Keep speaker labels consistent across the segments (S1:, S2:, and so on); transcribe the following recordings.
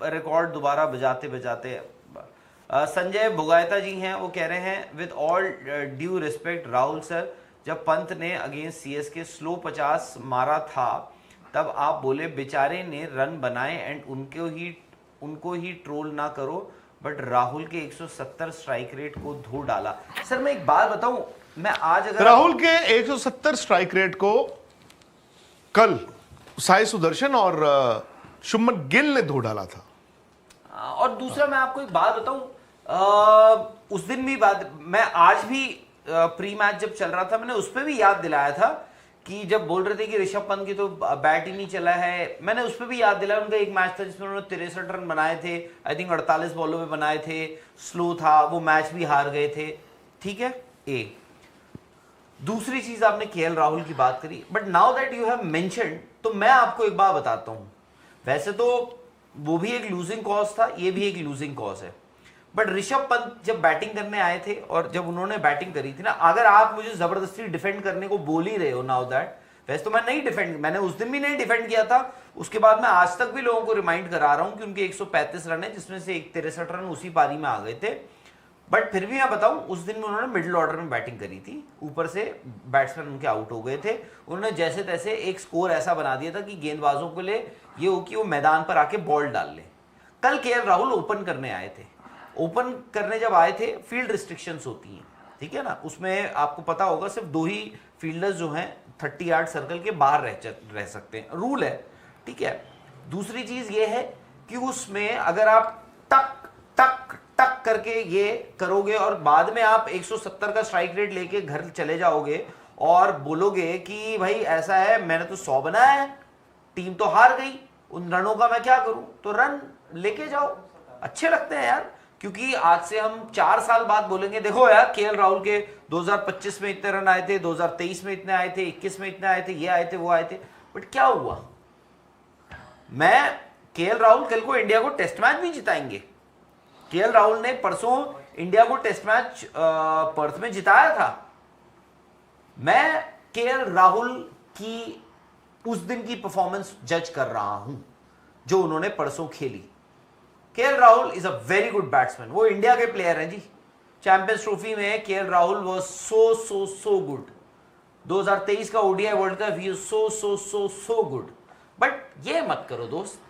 S1: Record दोबारा बजाते बजाते संजय भुगायता जी हैं, वो कह रहे हैं with all due respect Rahul sir, जब पंत ने अगेंस्ट सीएसके स्लो 50 मारा था तब आप बोले बेचारे ने रन बनाए एंड उनको ही ट्रोल ना करो, बट राहुल के 170 स्ट्राइक रेट को धो डाला। सर मैं एक बात बताऊं, मैं आज अगर
S2: राहुल के 170 स्ट्राइक रेट को कल साई सुदर्शन और शुभमन गिल ने धो डाला था।
S1: और दूसरा मैं आपको एक बात बताऊं, उस दिन भी बात, मैं आज भी प्री मैच जब चल रहा था मैंने उस पर भी याद दिलाया था कि जब बोल रहे थे कि ऋषभ पंत की तो बैट ही नहीं चला है, मैंने उस पर भी याद दिलाया। उनका एक मैच था जिसमें उन्होंने 63 रन बनाए थे, आई थिंक 48 बॉलों में बनाए थे, स्लो था, वो मैच भी हार गए थे। ठीक है, ए दूसरी चीज आपने केएल राहुल की बात करी, but now that you have mentioned, तो मैं आपको एक बात बताता हूं, वैसे तो वो भी एक लूजिंग कॉज था, ये भी एक लूजिंग कॉज है, बट ऋषभ पंत जब बैटिंग करने आए थे और जब उन्होंने बैटिंग करी थी ना, अगर आप मुझे जबरदस्ती डिफेंड करने को बोल ही रहे हो नाउ दैट, वैसे तो मैं नहीं डिफेंड, मैंने उस दिन भी नहीं डिफेंड किया था, उसके बाद मैं आज तक भी लोगों को रिमाइंड करा रहा हूं कि उनके 135 रन है जिसमें से 63 रन उसी पारी में आ गए थे। बट फिर भी मैं बताऊं, उस दिन में उन्होंने मिडिल ऑर्डर में बैटिंग करी थी, ऊपर से बैट्समैन उनके आउट हो गए थे, उन्होंने जैसे तैसे एक स्कोर ऐसा बना दिया था कि गेंदबाजों के लिए ये हो कि वो मैदान पर आके बॉल डाल ले। कल केएल राहुल ओपन करने आए थे, ओपन करने जब आए थे फील्ड रिस्ट्रिक्शंस होती हैं, ठीक है ना, उसमें आपको पता होगा सिर्फ 2 ही फील्डर्स जो हैं 30 यार्ड सर्कल के बाहर रह सकते हैं, रूल है, ठीक है। दूसरी चीज ये है कि उसमें अगर आप टक टक टक करके ये करोगे और बाद में आप 170 का स्ट्राइक रेट लेके घर चले जाओगे और बोलोगे कि भाई ऐसा है, मैंने तो 100 बनाया है, टीम तो हार गई, उन रनों का मैं क्या करूं, तो रन लेके जाओ, अच्छे लगते हैं यार। क्योंकि आज से हम 4 साल बाद बोलेंगे देखो यार केएल राहुल के 2025 में इतने रन आए थे, 2023 में इतने आए थे, 21 में इतने आए थे, ये आए थे, वो आए थे, बट क्या हुआ? मैं केएल राहुल कल को इंडिया को टेस्ट मैच भी जिताएंगे। केएल राहुल ने परसों इंडिया को टेस्ट मैच पर्थ में जिताया था। मैं केएल राहुल की उस दिन की परफॉर्मेंस जज कर रहा हूं जो उन्होंने परसों खेली। KL Rahul is a very good batsman, वो इंडिया के प्लेयर हैं जी। चैंपियंस ट्रॉफी में KL Rahul was so good. 2023 का ODI world cup he so good. But ये मत करो दोस्त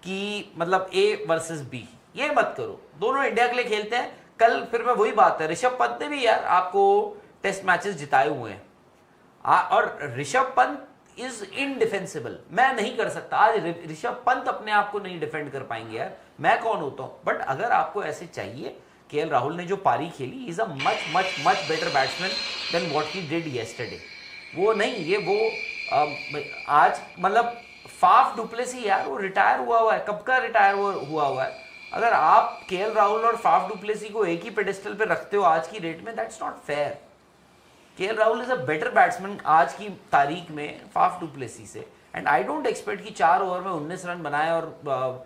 S1: कि मतलब ए वर्सेस बी, ये मत करो, दोनों इंडिया के लिए खेलते हैं। कल फिर मैं वही बात है, ऋषभ पंत ने भी यार आपको टेस्ट मैचेस जिताए हुए हैं और ऋषभ पंत इज इनडिफेंसिबल, मैं नहीं कर सकता। आज ऋषभ पंत अपने आप को नहीं डिफेंड कर पाएंगे यार, मैं कौन होता हूं। बट अगर आपको ऐसे चाहिए, केएल राहुल ने जो पारी खेली, is a much much much better batsman than what he did yesterday. वो नहीं, ये वो आज मतलब फाफ डुप्लेसी यार, वो रिटायर हुआ है, कब का रिटायर हुआ है। अगर आप केएल राहुल और फाफ डुप्लेसी को एक ही पेडेस्टल पे रखते हो आज की डेट में, that's not fair. KL Rahul is a better batsman आज की तारीख में फाफ डुप्लेसी से, एंड आई डोंट एक्सपेक्ट कि 4 ओवर में 19 रन बनाए और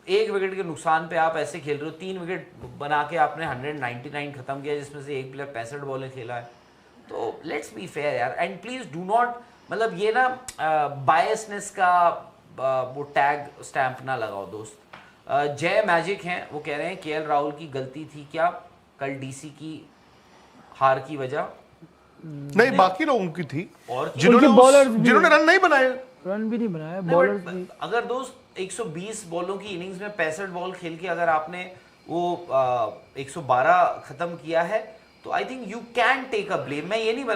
S1: 1 विकेट के नुकसान पे आप ऐसे खेल रहे हो। 3 विकेट बना के आपने 199 खत्म किया, जिसमें से एक प्लेयर 65 बॉलें खेला है। तो लेट्स बी फेयर यार, एंड प्लीज डू नॉट, मतलब ये ना बायसनेस का वो टैग स्टैंप ना लगाओ दोस्त। जय मैजिक हैं, वो कह रहे हैं केएल राहुल की गलती थी क्या कल डीसी की हार की वजह?
S2: नहीं, बाकी लोगों की थी,
S1: और
S2: जिन्होंने रन नहीं बनाए,
S3: रन भी नहीं बनाया, बॉलर्स भी।
S1: अगर दोस्त 120 बॉलों की इनिंग्स में 65 बॉल खेल के अगर आपने वो 112 खत्म किया है, तो I think you can take a blame. मैं ये नहीं बोल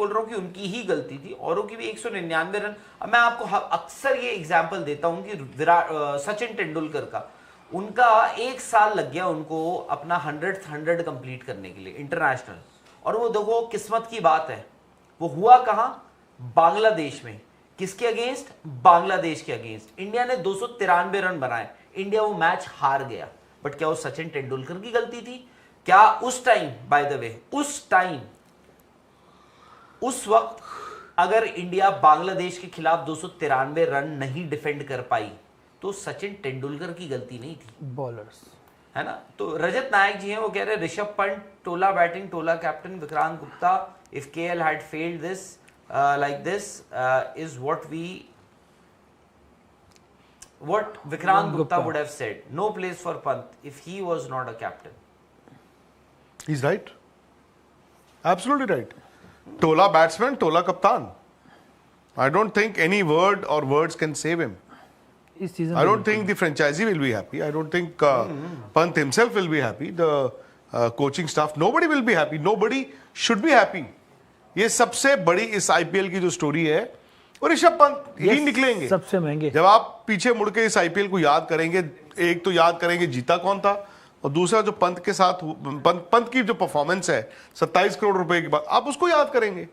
S1: रहा हूँ कि उनकी ही गलती थी, औरों की भी 199 रन। अब मैं आपको अक्सर ये एग्जाम्पल देता हूँ कि सचिन तेंदुलकर का, उनका 1 साल लग गया उनको अपना 100 कंप्लीट करने के लिए इंटरनेशनल, और वो देखो किस्मत की बात है, वो हुआ कहां? बांग्लादेश में। किसके अगेंस्ट? बांग्लादेश के अगेंस्ट। इंडिया ने 293 रन बनाए, इंडिया वो मैच हार गया। बट क्या वो सचिन तेंदुलकर की गलती थी क्या? उस टाइम, बाय द वे, उस वक्त अगर इंडिया बांग्लादेश के खिलाफ 293 रन नहीं डिफेंड कर पाई तो सचिन तेंदुलकर की गलती नहीं थी,
S3: बॉलर्स,
S1: है ना। तो रजत नायक जी हैं, वो कह रहे हैं ऋषभ पंत टोला बैटिंग, टोला captain Vikrant Gupta, if KL had failed this like this is what we what Vikrant Gupta would have said. No place for Pant if he was not a captain.
S2: He's right. Absolutely right. Tola batsman, Tola kaptan. I don't think any word or words can save him.
S3: इस season
S2: I don't think the franchisee will be happy. I don't think Pant himself will be happy. The coaching staff, nobody will be happy. Nobody should be happy. ये सबसे बड़ी इस IPL की जो story है और ऋषभ पंत ही निकलेंगे
S3: सबसे महंगे।
S2: जब आप पीछे मुड़ के इस आईपीएल को याद करेंगे, एक तो याद करेंगे जीता कौन था और दूसरा जो पंत के साथ पंत की जो परफॉर्मेंस है 27 करोड़ रुपए के बाद आप उसको याद करेंगे।